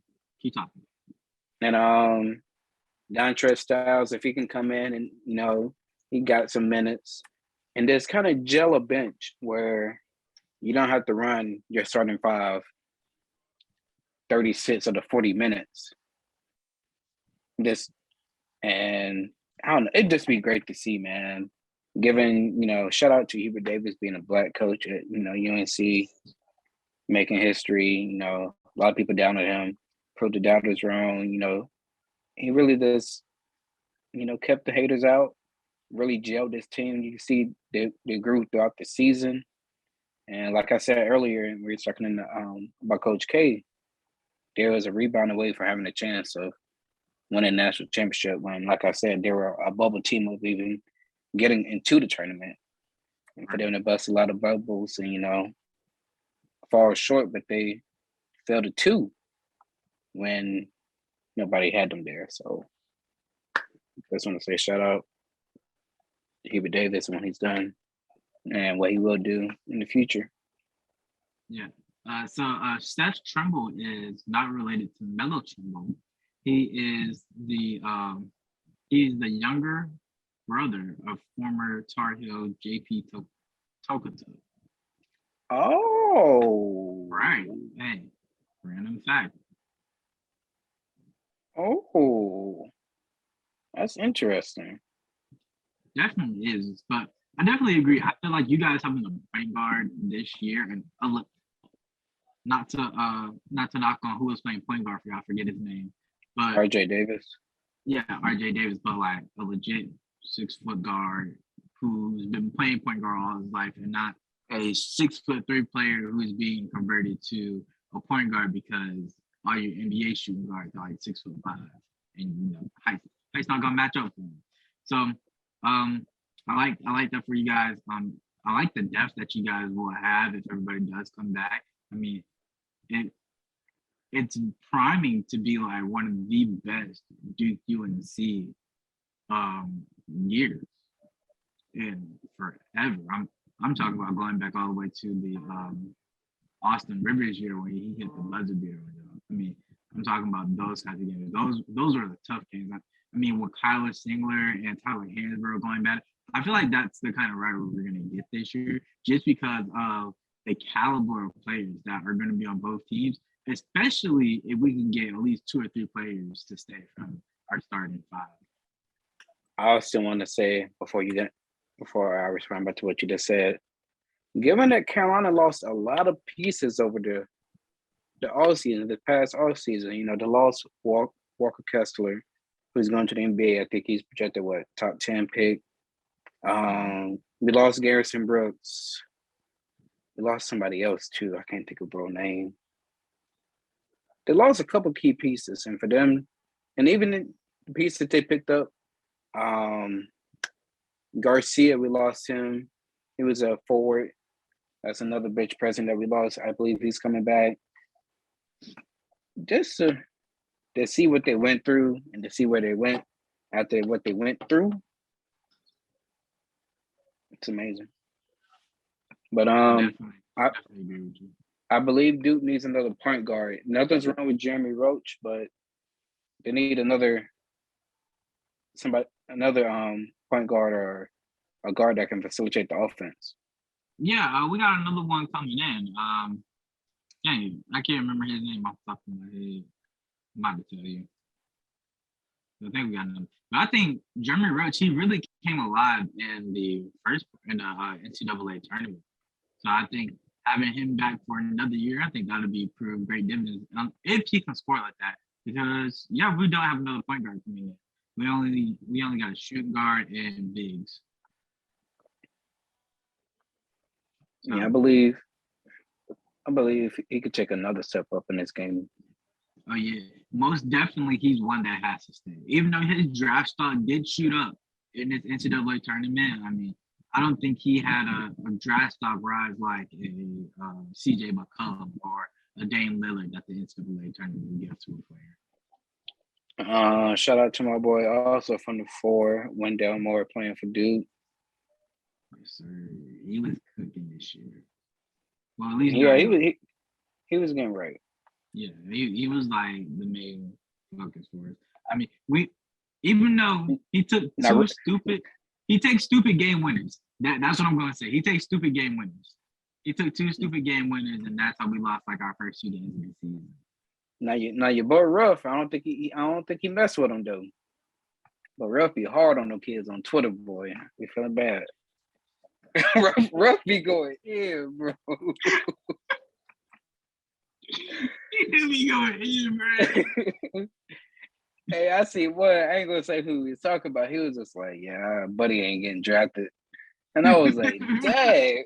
Keep talking. And Dontrez Styles, if he can come in and, he got some minutes. And just kind of gel a bench where you don't have to run your starting five 36 of the 40 minutes. And I don't know, it'd just be great to see, man. Given, shout out to Hubert Davis being a Black coach at, UNC, making history. A lot of people doubted him, proved the doubters wrong. He really just, kept the haters out, really gelled this team. You can see they grew throughout the season. And like I said earlier, we were talking about Coach K, there was a rebound away for having a chance of winning a national championship when, like I said, they were a bubble team of even getting into the tournament. And for them to bust a lot of bubbles and, fall short, but they fell to 2 when nobody had them there. So I just want to say shout out to Hubert Davis and what he's done and what he will do in the future. Yeah. So Seth Trimble is not related to Melo Trimble. He is he's the younger brother of former Tar Heel JP Tokoto. Oh. Right. Hey, random fact. Oh. That's interesting. Definitely is, but I definitely agree. I feel like you guys having a point guard this year, and not to knock on who was playing point guard for you, I forget his name, but RJ Davis. Yeah, RJ Davis, but like a legit 6-foot guard who's been playing point guard all his life, and not a 6'3" player who's being converted to a point guard because all your NBA shooting guards are like 6'5", and height's not gonna match up for him. So I like that for you guys. I like the depth that you guys will have if everybody does come back. I mean, it's priming to be like one of the best Duke UNC years in forever. I'm talking about going back all the way to the Austin Rivers year when he hit the buzzer beater window. I mean, I'm talking about those kinds of games. Those are the tough games. I mean, with Kyler Singler and Tyler Hansborough going back, I feel like that's the kind of rivalry we're going to get this year, just because of the caliber of players that are going to be on both teams, especially if we can get at least 2 or 3 players to stay from our starting 5. I also want to say before I respond back to what you just said, given that Carolina lost a lot of pieces over the offseason, the past offseason, the loss of Walker Kessler, who's going to the NBA. I think he's projected top 10 pick. We lost Garrison Brooks. We lost somebody else too. I can't think of bro name. They lost a couple key pieces, and for them, and even the piece that they picked up, Garcia, we lost him. He was a forward. That's another bench present that we lost. I believe he's coming back. Just to see what they went through and to see where they went after what they went through. It's amazing. But Definitely agree with you. I believe Duke needs another point guard. Nothing's wrong with Jeremy Roach, but they need another point guard or a guard that can facilitate the offense. Yeah, we got another one coming in. Dang, I can't remember his name off the top of my head. I'm about to tell you. I think we got another. But I think Jeremy Roach, he really came alive in the NCAA tournament. So I think having him back for another year, I think that'll be prove great dividends if he can score like that. Because we don't have another point guard coming in. We only got a shooting guard and bigs. So, yeah, I believe he could take another step up in this game. Oh yeah, most definitely he's one that has to stay. Even though his draft stock did shoot up in this NCAA tournament, I mean, I don't think he had a draft stock rise like a CJ McCollum or a Dame Lillard that the NCAA tournament would give to a player. Shout out to my boy also from the 4, Wendell Moore playing for Duke. Yes, sir. He was cooking this year. Well, at least he was getting right. Yeah, he was like the main focus for us. I mean, Even though he took he takes stupid game winners. That's what I'm going to say. He takes stupid game winners. He took 2 stupid game winners, and that's how we lost like our first 2 games of the season. Now your boy Ruff, I don't think he messed with him though. But Ruff be hard on them kids on Twitter, boy. We feeling bad. Ruff be going in, bro. He do be going in, bro. Hey, I see one. I ain't gonna say who he was talking about. He was just like, "Yeah, buddy ain't getting drafted," and I was like, "Dang,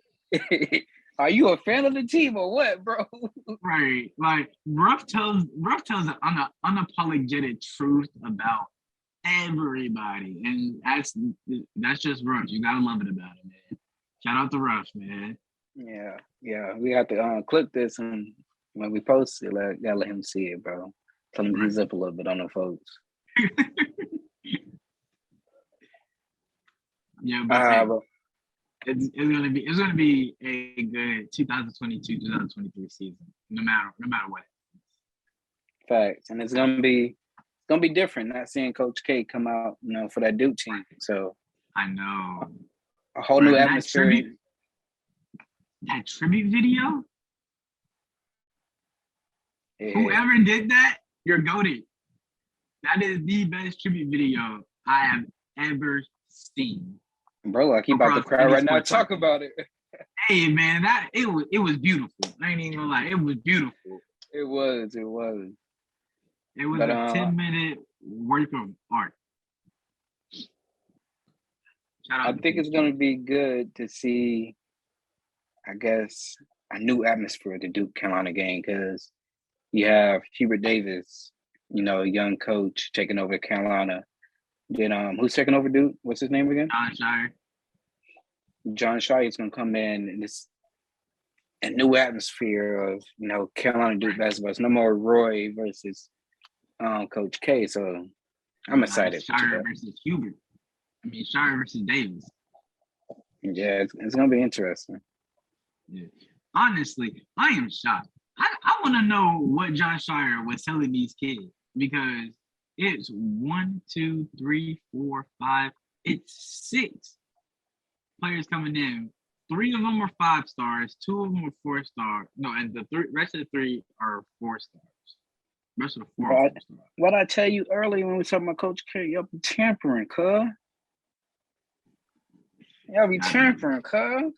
are you a fan of the team or what, bro?" Right, like Ruff tells an unapologetic truth about everybody, and that's just Ruff. You gotta love it about him, man. Shout out to Ruff, man. Yeah. We have to clip this, and when we post it, gotta let him see it, bro. Tell him to ease up a little bit on the folks. Yeah, but it's gonna be a good 2022-2023 season, no matter what. Facts, and it's gonna be different. Not seeing Coach K come out, for that Duke team. So I know a whole new atmosphere. That tribute video. Yeah. Whoever did that, you're goated. That is the best tribute video I have ever seen. Bro, like he about to cry right now. Talk about it. Hey man, it was beautiful. I ain't even gonna lie, it was beautiful. It was. It was a 10-minute worth of art. I think it's gonna be good to see, I guess, a new atmosphere at the Duke Carolina game, because you have Hubert Davis, a young coach taking over Carolina. Then who's taking over Duke? What's his name again? John Shire is going to come in, and it's a new atmosphere of Carolina Duke basketball. It's no more Roy versus Coach K. So I'm excited. Shire versus Hubert. Shire versus Davis. Yeah, it's going to be interesting. Yeah. Honestly, I am shocked. I want to know what John Shire was telling these kids, because it's 1, 2, 3, 4, 5. It's 6 players coming in. 3 of them are 5 stars. 2 of them are 4 stars. No, and the rest of the 3 are 4 stars. Rest of the 4 are 4 stars. What I tell you earlier when we were talking about Coach K, y'all be tampering, cuz. Y'all be tampering, cuz.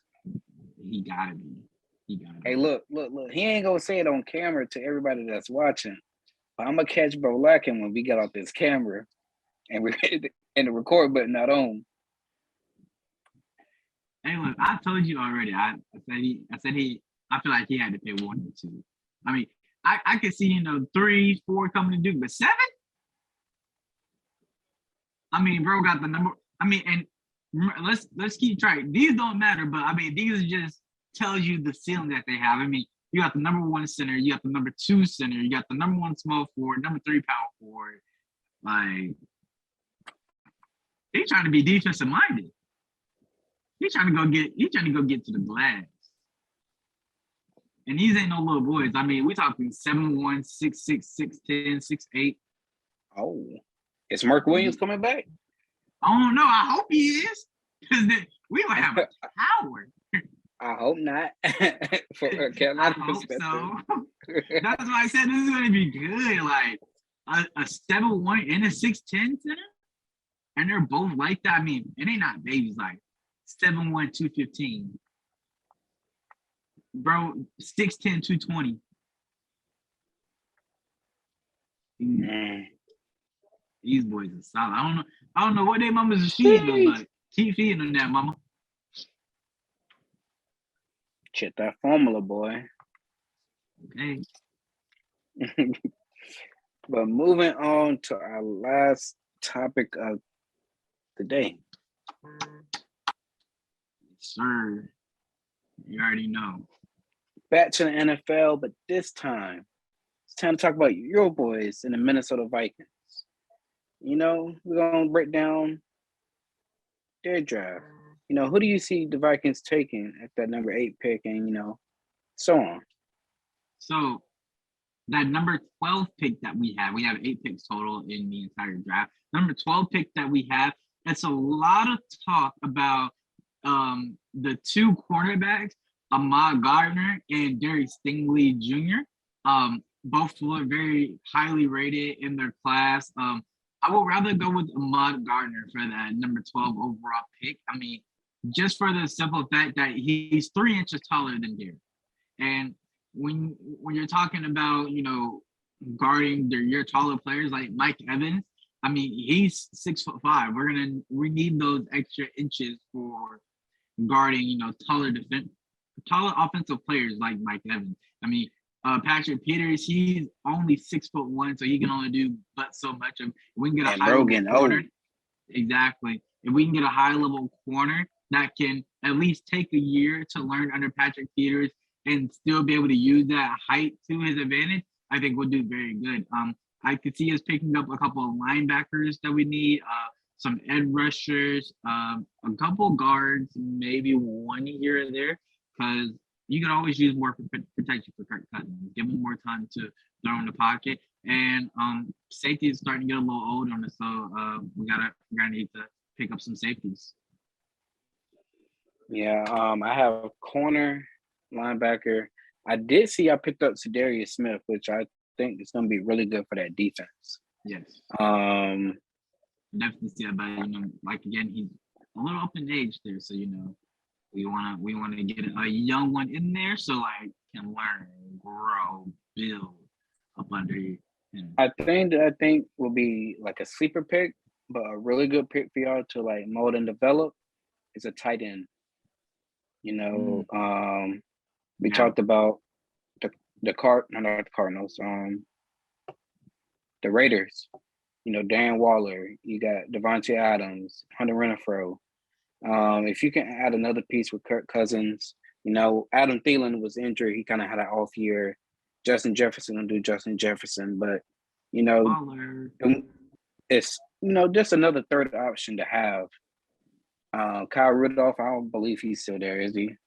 He gotta be. Hey, look. He ain't gonna say it on camera to everybody that's watching. But I'm gonna catch bro lacking when we get off this camera and and the record button not on. Hey, look, I told you already. I said he. I feel like he had to pay 1 or 2. I could see 3, 4 coming to Duke, but 7. Bro got the number. And let's keep track. These don't matter, but these just tells you the ceiling that they have. You got the number 1 center, you got the number 2 center, you got the number 1 small forward, number 3 power forward. Like, they trying to be defensive minded. He's trying to go get to the glass. And these ain't no little boys. We talking 7'1", 6'6", 6'10", 6'8". Oh, is Mark Williams coming back? I don't know. I hope he is, because then we don't have power. I hope not. For Carolina perspective. So. That's why I said this is going to be good. Like a 7'1" and a 6'10" center, and they're both like that. It ain't not babies. Like 7'1", 215. Bro, 6'10", 220. These boys are solid. I don't know what their mamas are feeding them, but keep feeding them that, mama. Check that formula, boy. Okay. But moving on to our last topic of the day. Sir, you already know. Back to the NFL, but this time it's time to talk about your boys in the Minnesota Vikings. We're going to break down their draft. Who do you see the Vikings taking at that number 8 pick, and so on? So that number 12 pick that we have 8 picks total in the entire draft. Number 12 pick that we have, it's a lot of talk about the 2 cornerbacks, Ahmad Gardner and Darius Stingley Jr. Both were very highly rated in their class. I would rather go with Ahmad Gardner for that number 12 overall pick. I mean, just for the simple fact that he's 3 inches taller than Darius. And when you're talking about, guarding your taller players like Mike Evans, I mean, he's 6'5". We need those extra inches for guarding, taller offensive players like Mike Evans. I mean, Patrick Peters, he's only 6'1", so he can only do but so much. If we can get a high level corner, exactly. If we can get a high level corner that can at least take a year to learn under Patrick Peters and still be able to use that height to his advantage, I think we'll do very good. I could see us picking up a couple of linebackers that we need, some edge rushers, a couple guards, maybe one here or there, because you can always use more protection for Kirk Cousins. Give him more time to throw in the pocket. And safety is starting to get a little old on us, so we're gonna need to pick up some safeties. Yeah, I have corner, linebacker. I did see I picked up Zadarius Smith, which I think is going to be really good for that defense. Yes. Definitely see that, but again, he's a little up in age there, so we want to get a young one in there so can learn, grow, build up under him. I think will be like a sleeper pick, but a really good pick for y'all to mold and develop is a tight end. We talked about the Cardinals, the Raiders. Dan Waller. You got Devontae Adams, Hunter Renfrow. If you can add another piece with Kirk Cousins, Adam Thielen was injured. He kind of had an off year. Justin Jefferson will do Justin Jefferson, but it's just another third option to have. Kyle Rudolph, I don't believe he's still there, is he?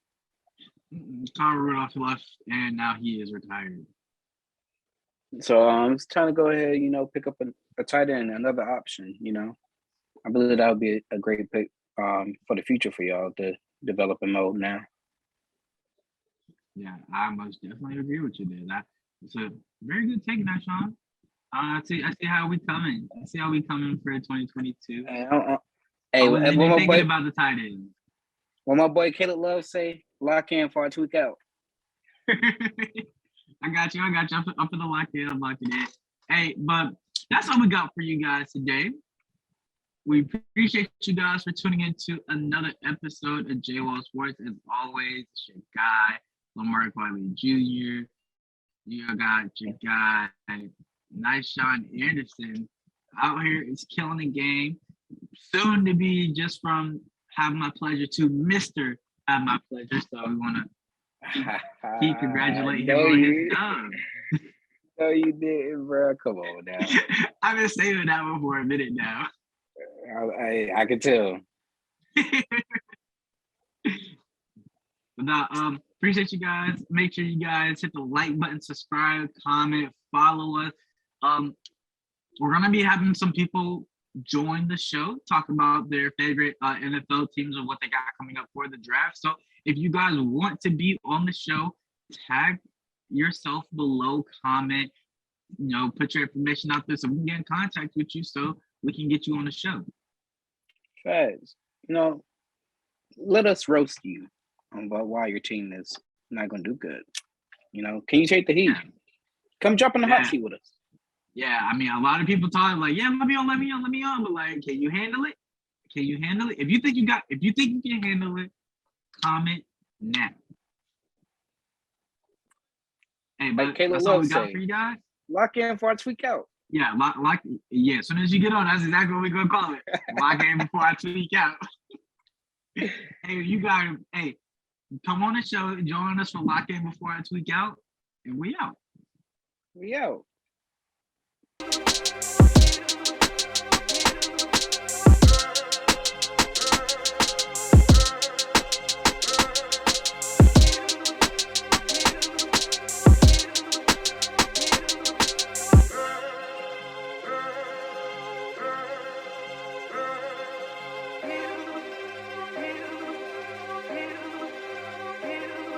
Kyle Rudolph left, and now he is retired. So I'm just trying to go ahead, pick up a tight end, another option. I believe that would be a great pick for the future for y'all to develop and mold now. Yeah, I most definitely agree with you there. It's a very good take now, Sean. I see how we coming. I see how we coming for 2022. Hey, what thinking about the tight end? What my boy Caleb Love say, lock in for a tweak out. I got you. I'm for the lock in. I'm locking in. Hey, but that's all we got for you guys today. We appreciate you guys for tuning in to another episode of J-Wall Sports. As always, it's your guy, Lamar Wiley Jr. You got your guy, Nice Sean Anderson, out here is killing the game. Soon to be just from Have My Pleasure to Mr. Have My Pleasure. So we want to keep congratulating him on his dub. No, you didn't, bro. Come on now. I've been saving that one for a minute now. I can tell. But now, appreciate you guys. Make sure you guys hit the like button, subscribe, comment, follow us. We're gonna be having some people join the show, talk about their favorite NFL teams and what they got coming up for the draft. So if you guys want to be on the show, tag yourself below, comment, put your information out there so we can get in contact with you so we can get you on the show. Facts. Let us roast you about why your team is not going to do good. Can you take the heat? Yeah. Come jump in the hot seat with us. Yeah, I mean, a lot of people talk let me on. But can you handle it? If you think you can handle it, comment now. Hey, but that's all we got for you guys. Lock in before I tweak out. Yeah, as soon as you get on, that's exactly what we're gonna call it. Lock in before I tweak out. Hey, you guys, come on the show, join us for Lock In Before I Tweak Out, and we out. We out.